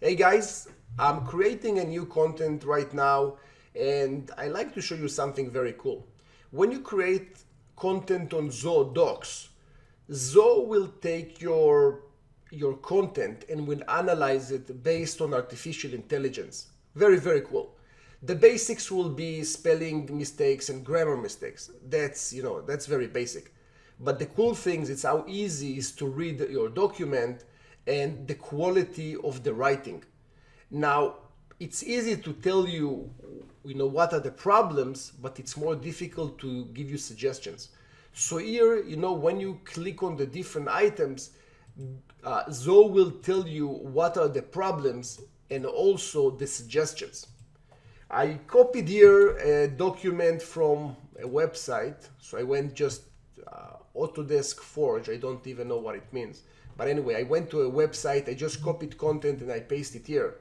Hey guys, I'm creating a new content right now and I like to show you something very cool. When you create content on Zoho Docs, Zoho will take your content and will analyze it based on artificial intelligence. Very, very cool. The basics will be spelling mistakes and grammar mistakes. That's very basic. But the cool thing is how easy it is to read your document and the quality of the writing. Now, it's easy to tell you, what are the problems, but it's more difficult to give you suggestions. So here, when you click on the different items, Zoho will tell you what are the problems and also the suggestions. I copied here a document from a website, so I went just Autodesk Forge. I don't even know what it means. But anyway, I went to a website, I just copied content and I pasted here.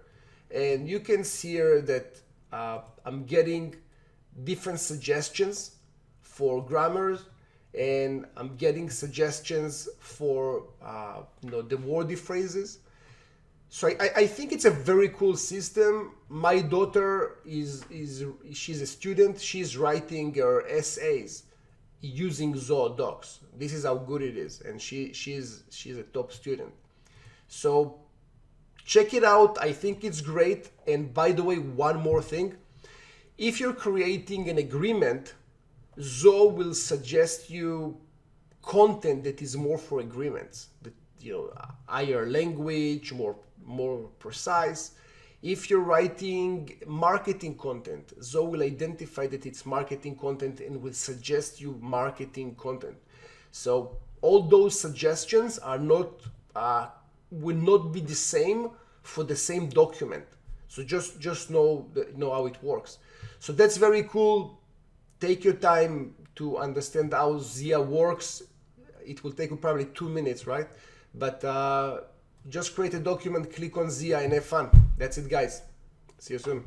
And you can see here that I'm getting different suggestions for grammars, and I'm getting suggestions for the wordy phrases. So I think it's a very cool system. My daughter she's a student. She's writing her essays using Zoho Docs. This is how good it is, and she's a top student. So check it out. I think it's great. And by the way, one more thing. If you're creating an agreement, Zoho will suggest you content that is more for agreements, that higher language, more precise. If you're writing marketing content, Zoho will identify that it's marketing content and will suggest you marketing content. So all those suggestions are will not be the same for the same document. So just know how it works. So that's very cool. Take your time to understand how Zia works. It will take you probably 2 minutes, right? But just create a document, click on Zia and have fun. That's it, guys. See you soon.